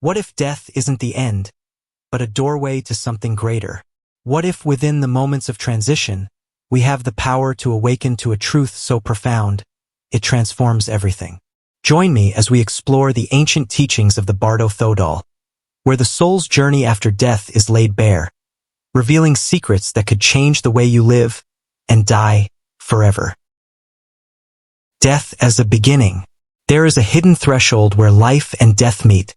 What if death isn't the end, but a doorway to something greater? What if within the moments of transition, we have the power to awaken to a truth so profound, it transforms everything? Join me as we explore the ancient teachings of the Bardo Thodol, where the soul's journey after death is laid bare, revealing secrets that could change the way you live and die forever. Death as a beginning. There is a hidden threshold where life and death meet,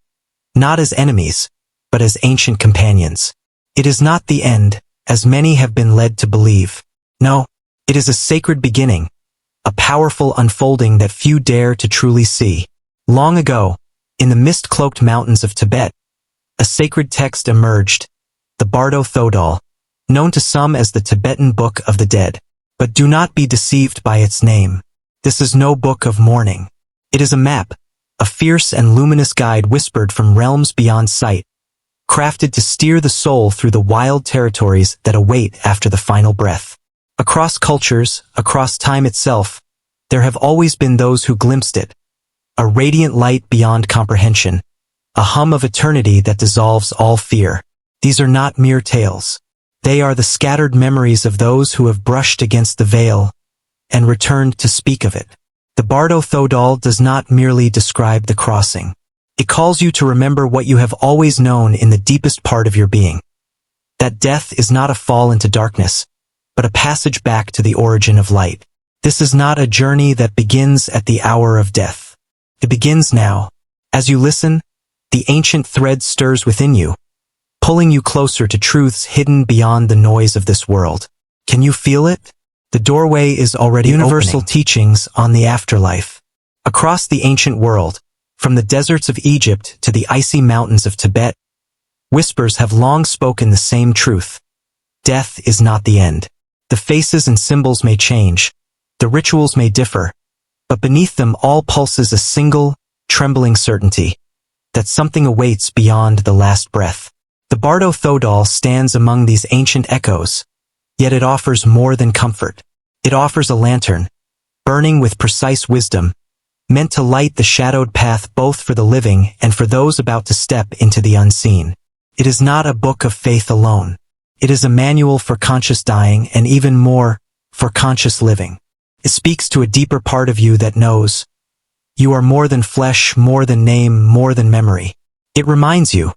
not as enemies, but as ancient companions. It is not the end, as many have been led to believe. No, it is a sacred beginning, a powerful unfolding that few dare to truly see. Long ago, in the mist-cloaked mountains of Tibet, a sacred text emerged, the Bardo Thodol, known to some as the Tibetan Book of the Dead. But do not be deceived by its name. This is no book of mourning. It is a map, a fierce and luminous guide whispered from realms beyond sight, crafted to steer the soul through the wild territories that await after the final breath. Across cultures, across time itself, there have always been those who glimpsed it, a radiant light beyond comprehension, a hum of eternity that dissolves all fear. These are not mere tales. They are the scattered memories of those who have brushed against the veil and returned to speak of it. The Bardo Thodol does not merely describe the crossing. It calls you to remember what you have always known in the deepest part of your being. That death is not a fall into darkness, but a passage back to the origin of light. This is not a journey that begins at the hour of death. It begins now. As you listen, the ancient thread stirs within you, pulling you closer to truths hidden beyond the noise of this world. Can you feel it? The doorway is already universal opening. Teachings on the afterlife. Across the ancient world, from the deserts of Egypt to the icy mountains of Tibet, whispers have long spoken the same truth. Death is not the end. The faces and symbols may change, the rituals may differ, but beneath them all pulses a single, trembling certainty that something awaits beyond the last breath. The Bardo Thodol stands among these ancient echoes, yet it offers more than comfort. It offers a lantern, burning with precise wisdom, meant to light the shadowed path both for the living and for those about to step into the unseen. It is not a book of faith alone. It is a manual for conscious dying and even more, for conscious living. It speaks to a deeper part of you that knows you are more than flesh, more than name, more than memory. It reminds you,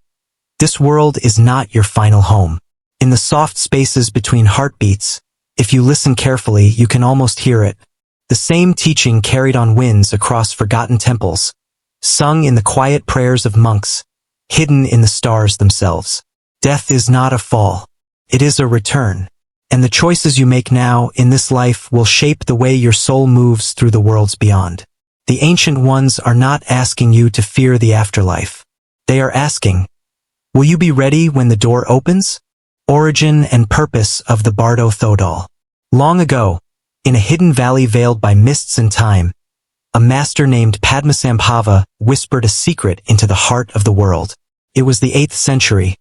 this world is not your final home. In the soft spaces between heartbeats, if you listen carefully, you can almost hear it. The same teaching carried on winds across forgotten temples, sung in the quiet prayers of monks, hidden in the stars themselves. Death is not a fall. It is a return. And the choices you make now in this life will shape the way your soul moves through the worlds beyond. The ancient ones are not asking you to fear the afterlife. They are asking, will you be ready when the door opens? Origin and purpose of the Bardo Thodol. Long ago, in a hidden valley veiled by mists and time, a master named Padmasambhava whispered a secret into the heart of the world. It was the 8th century,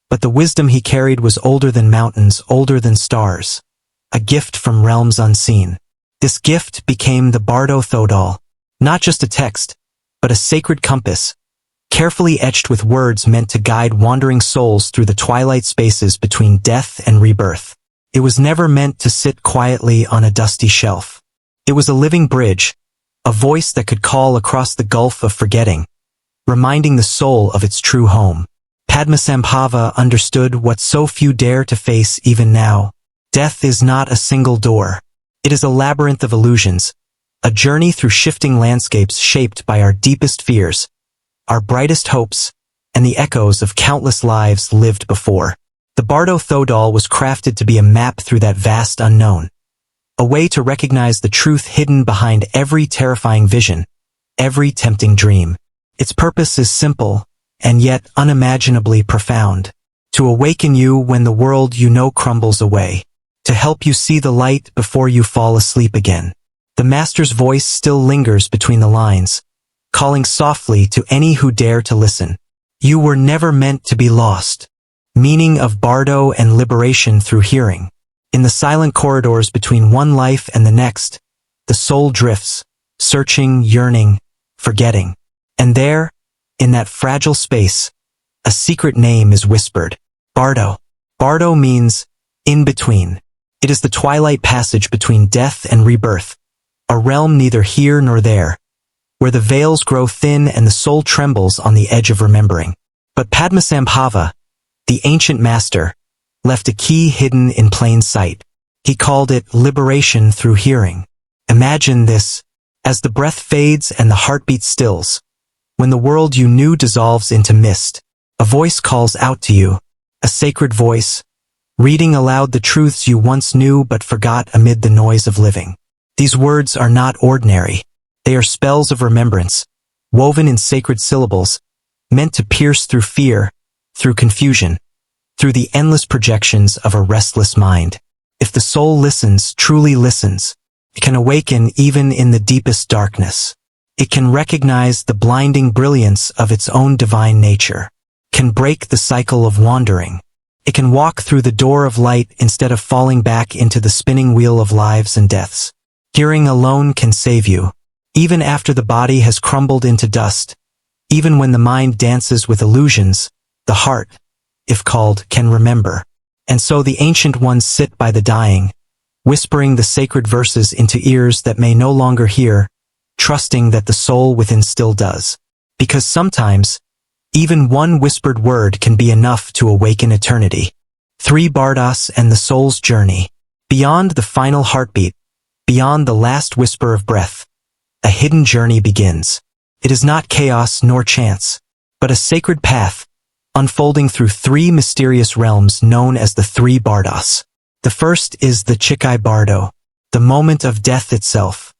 but the wisdom he carried was older than mountains, older than stars, a gift from realms unseen. This gift became the Bardo Thodol, not just a text, but a sacred compass, carefully etched with words meant to guide wandering souls through the twilight spaces between death and rebirth. It was never meant to sit quietly on a dusty shelf. It was a living bridge, a voice that could call across the gulf of forgetting, reminding the soul of its true home. Padmasambhava understood what so few dare to face even now. Death is not a single door. It is a labyrinth of illusions, a journey through shifting landscapes shaped by our deepest fears, our brightest hopes, and the echoes of countless lives lived before. The Bardo Thodol was crafted to be a map through that vast unknown, a way to recognize the truth hidden behind every terrifying vision, every tempting dream. Its purpose is simple, and yet unimaginably profound. To awaken you when the world you know crumbles away. To help you see the light before you fall asleep again. The Master's voice still lingers between the lines, calling softly to any who dare to listen. You were never meant to be lost. Meaning of Bardo and liberation through hearing. In the silent corridors between one life and the next, the soul drifts, searching, yearning, forgetting. And there, in that fragile space, a secret name is whispered. Bardo. Bardo means in between. It is the twilight passage between death and rebirth, a realm neither here nor there, where the veils grow thin and the soul trembles on the edge of remembering. But Padmasambhava, the ancient master, left a key hidden in plain sight. He called it liberation through hearing. Imagine this, as the breath fades and the heartbeat stills, when the world you knew dissolves into mist, a voice calls out to you, a sacred voice, reading aloud the truths you once knew but forgot amid the noise of living. These words are not ordinary. They are spells of remembrance, woven in sacred syllables, meant to pierce through fear, through confusion, through the endless projections of a restless mind. If the soul listens, truly listens, it can awaken even in the deepest darkness. It can recognize the blinding brilliance of its own divine nature, can break the cycle of wandering. It can walk through the door of light instead of falling back into the spinning wheel of lives and deaths. Hearing alone can save you, even after the body has crumbled into dust. Even when the mind dances with illusions, the heart, if called, can remember. And so the ancient ones sit by the dying, whispering the sacred verses into ears that may no longer hear, trusting that the soul within still does. Because sometimes, even one whispered word can be enough to awaken eternity. 3 Bardas and the soul's journey. Beyond the final heartbeat, beyond the last whisper of breath, a hidden journey begins. It is not chaos nor chance, but a sacred path, unfolding through 3 mysterious realms known as the 3 Bardas. The first is the Chikai Bardo, the moment of death itself.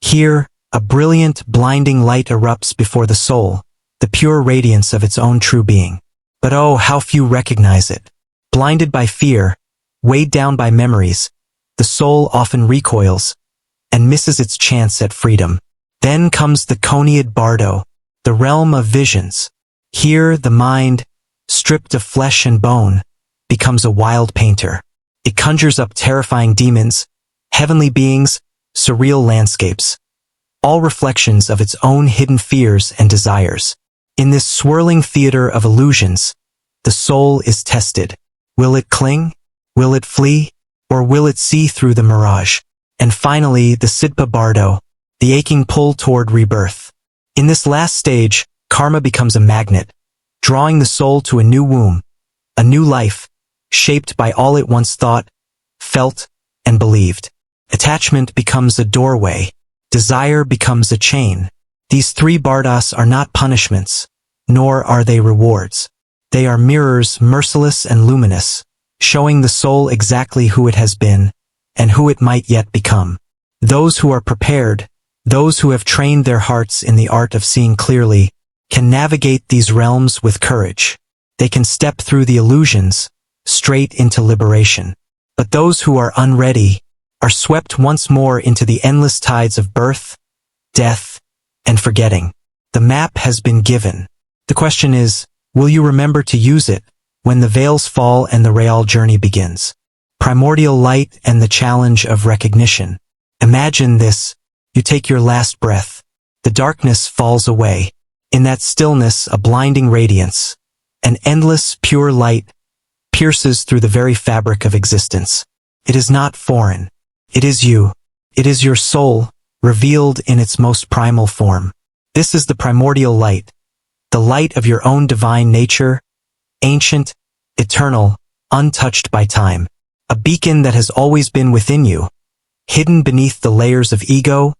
Here, a brilliant, blinding light erupts before the soul, the pure radiance of its own true being. But oh, how few recognize it. Blinded by fear, weighed down by memories, the soul often recoils and misses its chance at freedom. Then comes the Coniad Bardo, the realm of visions. Here, the mind, stripped of flesh and bone, becomes a wild painter. It conjures up terrifying demons, heavenly beings, surreal landscapes, all reflections of its own hidden fears and desires. In this swirling theater of illusions, the soul is tested. Will it cling? Will it flee? Or will it see through the mirage? And finally, the Sidpa Bardo, the aching pull toward rebirth. In this last stage, karma becomes a magnet, drawing the soul to a new womb, a new life, shaped by all it once thought, felt, and believed. Attachment becomes a doorway. Desire becomes a chain. These 3 Bardas are not punishments, nor are they rewards. They are mirrors, merciless and luminous, showing the soul exactly who it has been and who it might yet become. Those who are prepared, those who have trained their hearts in the art of seeing clearly, can navigate these realms with courage. They can step through the illusions, straight into liberation. But those who are unready are swept once more into the endless tides of birth, death, and forgetting. The map has been given. The question is, will you remember to use it when the veils fall and the real journey begins? Primordial light and the challenge of recognition. Imagine this. You take your last breath. The darkness falls away. In that stillness, a blinding radiance, an endless, pure light, pierces through the very fabric of existence. It is not foreign. It is you. It is your soul, revealed in its most primal form. This is the primordial light, the light of your own divine nature, ancient, eternal, untouched by time. A beacon that has always been within you, hidden beneath the layers of ego,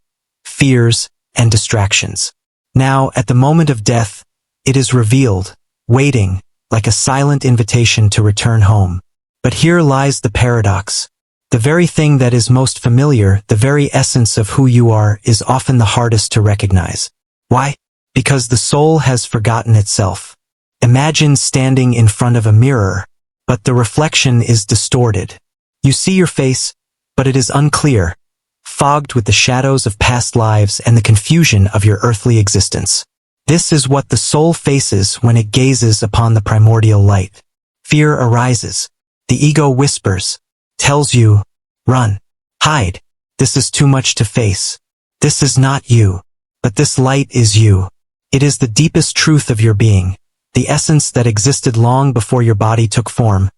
fears, and distractions. Now, at the moment of death, it is revealed, waiting, like a silent invitation to return home. But here lies the paradox. The very thing that is most familiar, the very essence of who you are, is often the hardest to recognize. Why? Because the soul has forgotten itself. Imagine standing in front of a mirror, but the reflection is distorted. You see your face, but it is unclear, fogged with the shadows of past lives and the confusion of your earthly existence. This is what the soul faces when it gazes upon the primordial light. Fear arises. The ego whispers, tells you, run, hide. This is too much to face. This is not you. But this light is you. It is the deepest truth of your being, the essence that existed long before your body took form,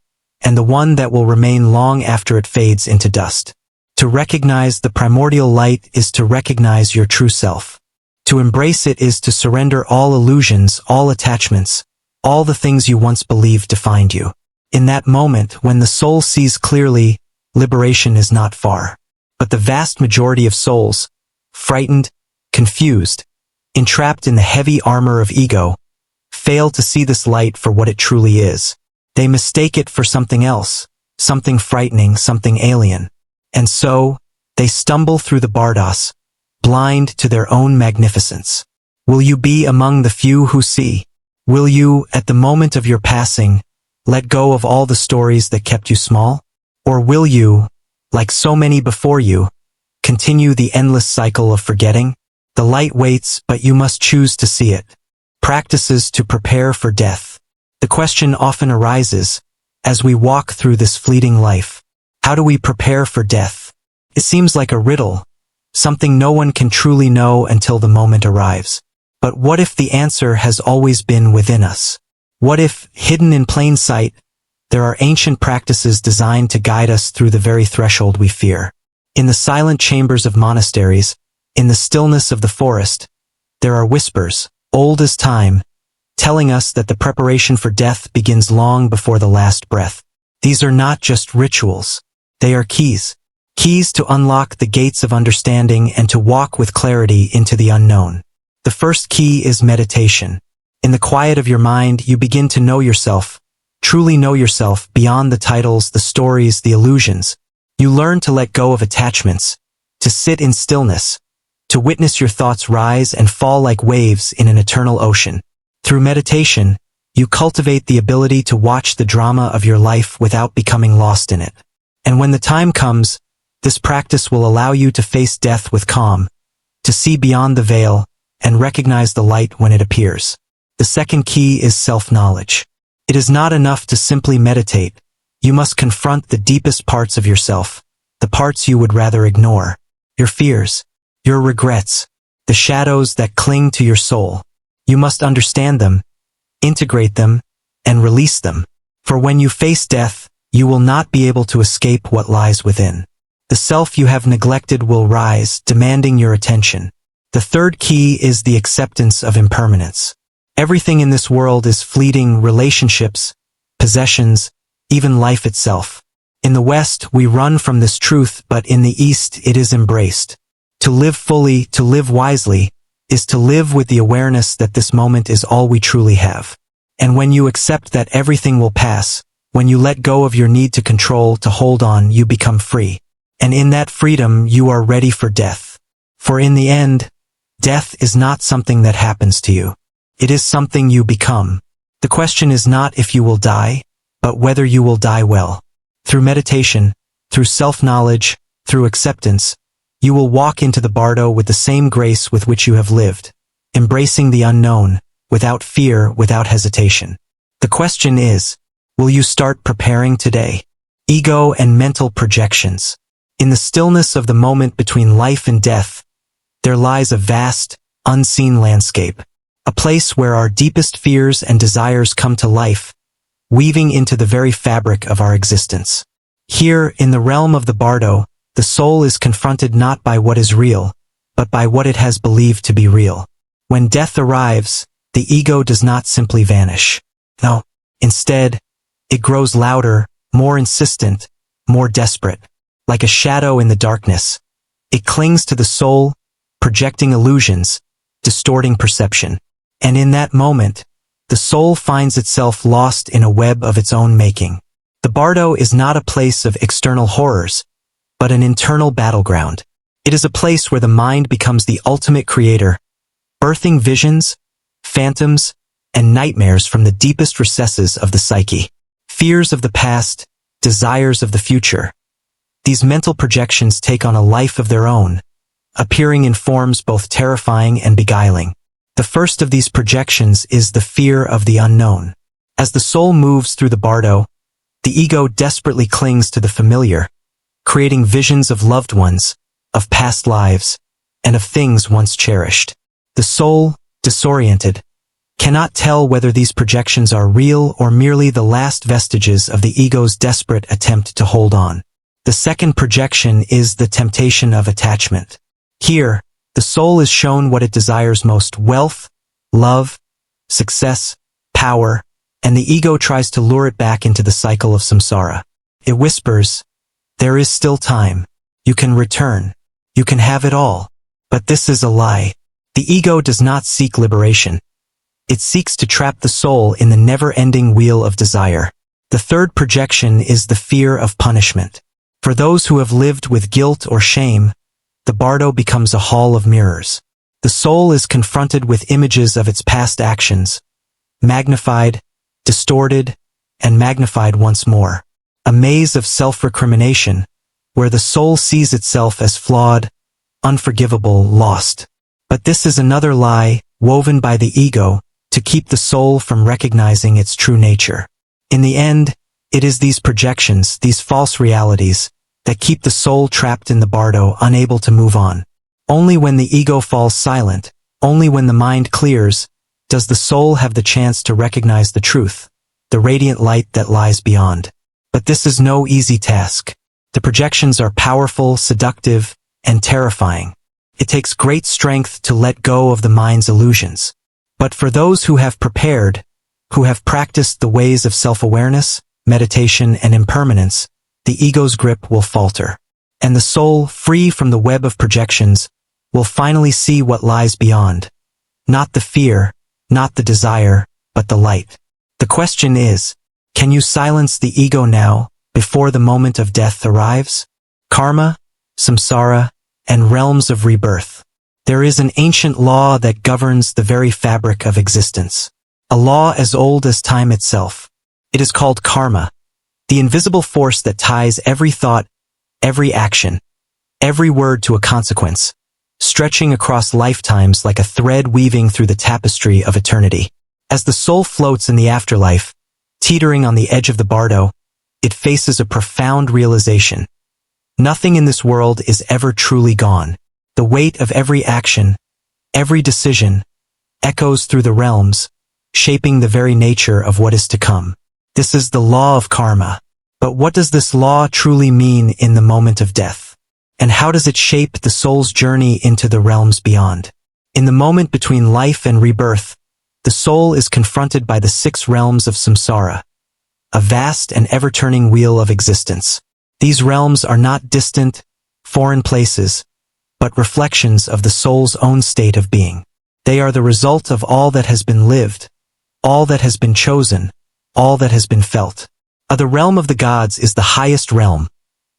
and the one that will remain long after it fades into dust. To recognize the primordial light is to recognize your true self. To embrace it is to surrender all illusions, all attachments, all the things you once believed defined you. In that moment, when the soul sees clearly, liberation is not far. But the vast majority of souls, frightened, confused, entrapped in the heavy armor of ego, fail to see this light for what it truly is. They mistake it for something else, something frightening, something alien. And so, they stumble through the bardos, blind to their own magnificence. Will you be among the few who see? Will you, at the moment of your passing, let go of all the stories that kept you small? Or will you, like so many before you, continue the endless cycle of forgetting? The light waits, but you must choose to see it. Practices to prepare for death. The question often arises, as we walk through this fleeting life, how do we prepare for death? It seems like a riddle, something no one can truly know until the moment arrives. But what if the answer has always been within us? What if, hidden in plain sight, there are ancient practices designed to guide us through the very threshold we fear? In the silent chambers of monasteries, in the stillness of the forest, there are whispers, old as time, telling us that the preparation for death begins long before the last breath. These are not just rituals. They are keys. Keys to unlock the gates of understanding and to walk with clarity into the unknown. The first key is meditation. In the quiet of your mind, you begin to know yourself, truly know yourself beyond the titles, the stories, the illusions. You learn to let go of attachments, to sit in stillness, to witness your thoughts rise and fall like waves in an eternal ocean. Through meditation, you cultivate the ability to watch the drama of your life without becoming lost in it. And when the time comes, this practice will allow you to face death with calm, to see beyond the veil, and recognize the light when it appears. The second key is self-knowledge. It is not enough to simply meditate. You must confront the deepest parts of yourself, the parts you would rather ignore, your fears, your regrets, the shadows that cling to your soul. You must understand them, integrate them, and release them. For when you face death, you will not be able to escape what lies within. The self you have neglected will rise, demanding your attention. The third key is the acceptance of impermanence. Everything in this world is fleeting: relationships, possessions, even life itself. In the West, we run from this truth, but in the East, it is embraced. To live fully, to live wisely, is to live with the awareness that this moment is all we truly have. And when you accept that everything will pass, when you let go of your need to control, to hold on, you become free. And in that freedom, you are ready for death. For in the end, death is not something that happens to you. It is something you become. The question is not if you will die, but whether you will die well. Through meditation, through self-knowledge, through acceptance, you will walk into the bardo with the same grace with which you have lived, embracing the unknown, without fear, without hesitation. The question is, will you start preparing today? Ego and mental projections. In the stillness of the moment between life and death, there lies a vast, unseen landscape, a place where our deepest fears and desires come to life, weaving into the very fabric of our existence. Here, in the realm of the bardo, the soul is confronted not by what is real, but by what it has believed to be real. When death arrives, the ego does not simply vanish. No, instead, it grows louder, more insistent, more desperate. Like a shadow in the darkness, it clings to the soul, projecting illusions, distorting perception. And in that moment, the soul finds itself lost in a web of its own making. The bardo is not a place of external horrors, but an internal battleground. It is a place where the mind becomes the ultimate creator, birthing visions, phantoms, and nightmares from the deepest recesses of the psyche. Fears of the past, desires of the future. These mental projections take on a life of their own, appearing in forms both terrifying and beguiling. The first of these projections is the fear of the unknown. As the soul moves through the bardo, the ego desperately clings to the familiar, creating visions of loved ones, of past lives, and of things once cherished. The soul, disoriented, cannot tell whether these projections are real or merely the last vestiges of the ego's desperate attempt to hold on. The second projection is the temptation of attachment. Here, the soul is shown what it desires most: wealth, love, success, power, and the ego tries to lure it back into the cycle of samsara. It whispers, "There is still time. You can return. You can have it all." But this is a lie. The ego does not seek liberation. It seeks to trap the soul in the never-ending wheel of desire. The third projection is the fear of punishment. For those who have lived with guilt or shame, the bardo becomes a hall of mirrors. The soul is confronted with images of its past actions, magnified, distorted, and magnified once more. A maze of self-recrimination, where the soul sees itself as flawed, unforgivable, lost. But this is another lie, woven by the ego, to keep the soul from recognizing its true nature. In the end, it is these projections, these false realities, that keep the soul trapped in the bardo, unable to move on. Only when the ego falls silent, only when the mind clears, does the soul have the chance to recognize the truth, the radiant light that lies beyond. But this is no easy task. The projections are powerful, seductive, and terrifying. It takes great strength to let go of the mind's illusions. But for those who have prepared, who have practiced the ways of self-awareness, meditation, and impermanence, the ego's grip will falter. And the soul, free from the web of projections, will finally see what lies beyond. Not the fear, not the desire, but the light. The question is, can you silence the ego now, before the moment of death arrives? Karma, samsara, and realms of rebirth. There is an ancient law that governs the very fabric of existence. A law as old as time itself. It is called karma, the invisible force that ties every thought, every action, every word to a consequence, stretching across lifetimes like a thread weaving through the tapestry of eternity. As the soul floats in the afterlife, teetering on the edge of the bardo, it faces a profound realization. Nothing in this world is ever truly gone. The weight of every action, every decision, echoes through the realms, shaping the very nature of what is to come. This is the law of karma. But what does this law truly mean in the moment of death? And how does it shape the soul's journey into the realms beyond? In the moment between life and rebirth, the soul is confronted by the 6 realms of samsara, a vast and ever-turning wheel of existence. These realms are not distant, foreign places, but reflections of the soul's own state of being. They are the result of all that has been lived, all that has been chosen, all that has been felt. The realm of the gods is the highest realm,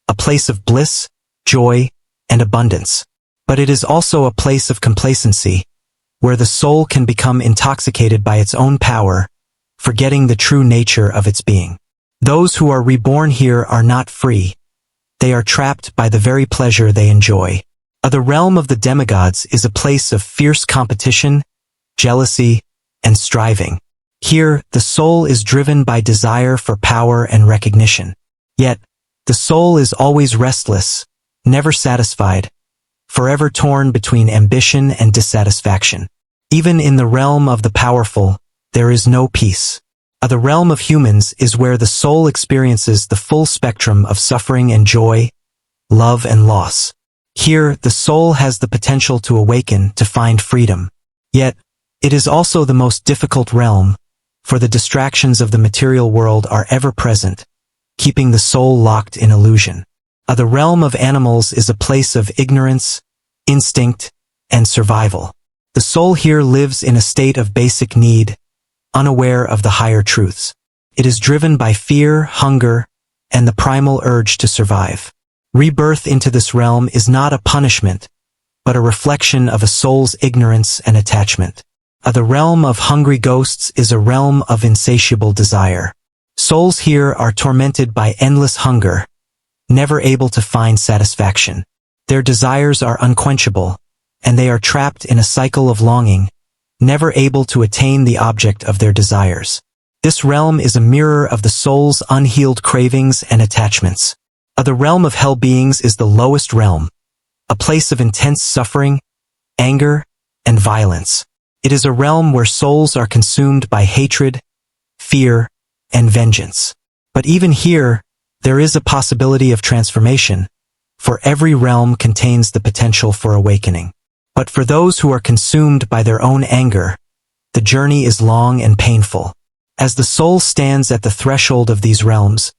a place of bliss, joy, and abundance. But it is also a place of complacency, where the soul can become intoxicated by its own power, forgetting the true nature of its being. Those who are reborn here are not free. They are trapped by the very pleasure they enjoy. The realm of the demigods is a place of fierce competition, jealousy, and striving. Here, the soul is driven by desire for power and recognition. Yet, the soul is always restless, never satisfied, forever torn between ambition and dissatisfaction. Even in the realm of the powerful, there is no peace. The realm of humans is where the soul experiences the full spectrum of suffering and joy, love and loss. Here, the soul has the potential to awaken, to find freedom. Yet, it is also the most difficult realm, for the distractions of the material world are ever present, keeping the soul locked in illusion. The realm of animals is a place of ignorance, instinct, and survival. The soul here lives in a state of basic need, unaware of the higher truths. It is driven by fear, hunger, and the primal urge to survive. Rebirth into this realm is not a punishment, but a reflection of a soul's ignorance and attachment. The realm of hungry ghosts is a realm of insatiable desire. Souls here are tormented by endless hunger, never able to find satisfaction. Their desires are unquenchable, and they are trapped in a cycle of longing, never able to attain the object of their desires. This realm is a mirror of the soul's unhealed cravings and attachments. The realm of hell beings is the lowest realm, a place of intense suffering, anger, and violence. It is a realm where souls are consumed by hatred, fear, and vengeance. But even here, there is a possibility of transformation, for every realm contains the potential for awakening. But for those who are consumed by their own anger, the journey is long and painful. As the soul stands at the threshold of these realms,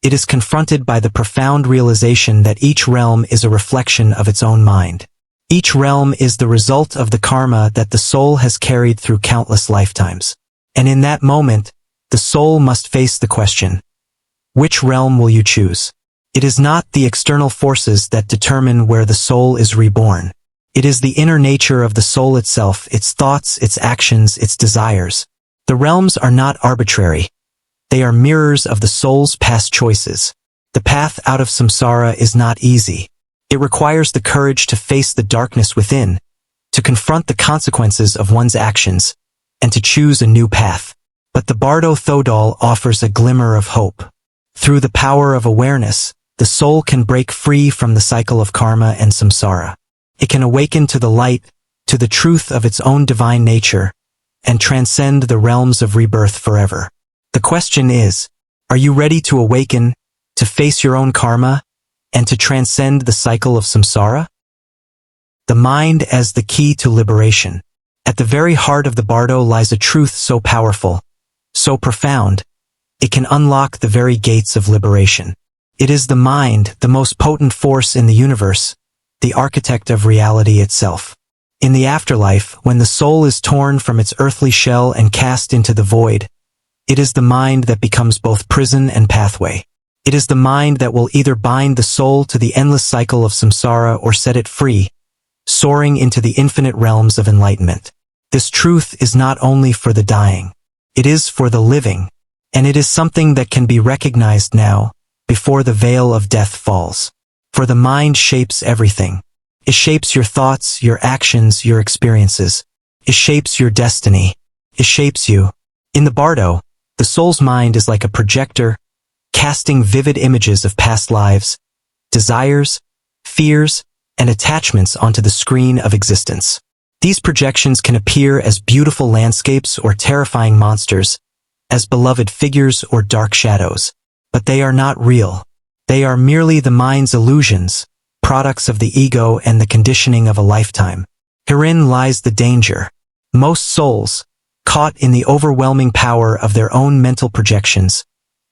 it is confronted by the profound realization that each realm is a reflection of its own mind. Each realm is the result of the karma that the soul has carried through countless lifetimes. And in that moment, the soul must face the question, which realm will you choose? It is not the external forces that determine where the soul is reborn. It is the inner nature of the soul itself, its thoughts, its actions, its desires. The realms are not arbitrary. They are mirrors of the soul's past choices. The path out of samsara is not easy. It requires the courage to face the darkness within, to confront the consequences of one's actions, and to choose a new path. But the Bardo Thodol offers a glimmer of hope. Through the power of awareness, the soul can break free from the cycle of karma and samsara. It can awaken to the light, to the truth of its own divine nature, and transcend the realms of rebirth forever. The question is, are you ready to awaken, to face your own karma, and to transcend the cycle of samsara? The mind as the key to liberation. At the very heart of the Bardo lies a truth so powerful, so profound, it can unlock the very gates of liberation. It is the mind, the most potent force in the universe, the architect of reality itself. In the afterlife, when the soul is torn from its earthly shell and cast into the void, it is the mind that becomes both prison and pathway. It is the mind that will either bind the soul to the endless cycle of samsara or set it free, soaring into the infinite realms of enlightenment. This truth is not only for the dying, it is for the living, and it is something that can be recognized now, before the veil of death falls. For the mind shapes everything. It shapes your thoughts, your actions, your experiences. It shapes your destiny. It shapes you. In the Bardo, the soul's mind is like a projector, casting vivid images of past lives, desires, fears, and attachments onto the screen of existence. These projections can appear as beautiful landscapes or terrifying monsters, as beloved figures or dark shadows. But they are not real. They are merely the mind's illusions, products of the ego and the conditioning of a lifetime. Herein lies the danger. Most souls, caught in the overwhelming power of their own mental projections,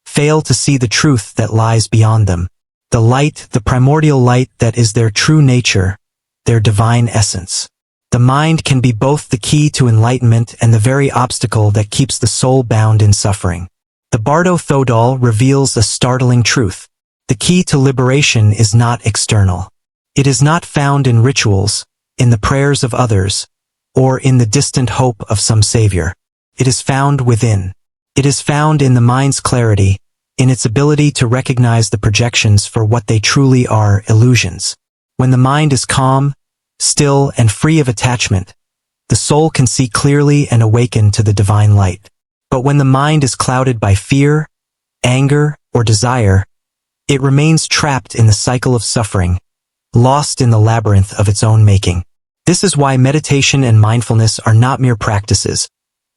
fail to see the truth that lies beyond them. The light, the primordial light that is their true nature, their divine essence. The mind can be both the key to enlightenment and the very obstacle that keeps the soul bound in suffering. The Bardo Thodol reveals a startling truth. The key to liberation is not external. It is not found in rituals, in the prayers of others, or in the distant hope of some savior. It is found within. It is found in the mind's clarity, in its ability to recognize the projections for what they truly are, illusions. When the mind is calm, still, and free of attachment, the soul can see clearly and awaken to the divine light. But when the mind is clouded by fear, anger, or desire, it remains trapped in the cycle of suffering, lost in the labyrinth of its own making. This is why meditation and mindfulness are not mere practices,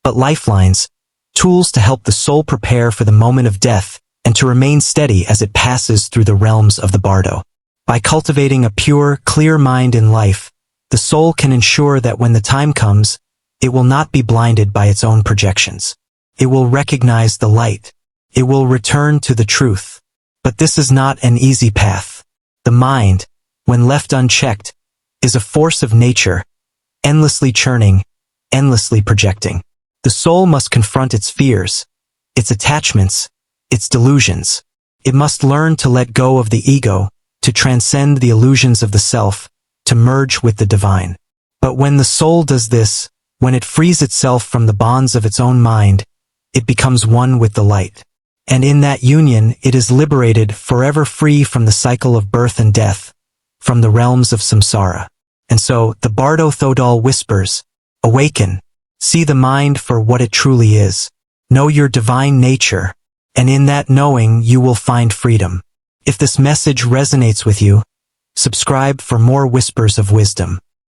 but lifelines, tools to help the soul prepare for the moment of death and to remain steady as it passes through the realms of the Bardo. By cultivating a pure, clear mind in life, the soul can ensure that when the time comes, it will not be blinded by its own projections. It will recognize the light. It will return to the truth. But this is not an easy path. The mind, when left unchecked, is a force of nature, endlessly churning, endlessly projecting. The soul must confront its fears, its attachments, its delusions. It must learn to let go of the ego, to transcend the illusions of the self, to merge with the divine. But when the soul does this, when it frees itself from the bonds of its own mind, it becomes one with the light. And in that union, it is liberated, forever free from the cycle of birth and death, from the realms of samsara. And so, the Bardo Thodol whispers, awaken, see the mind for what it truly is, know your divine nature, and in that knowing you will find freedom. If this message resonates with you, subscribe for more whispers of wisdom.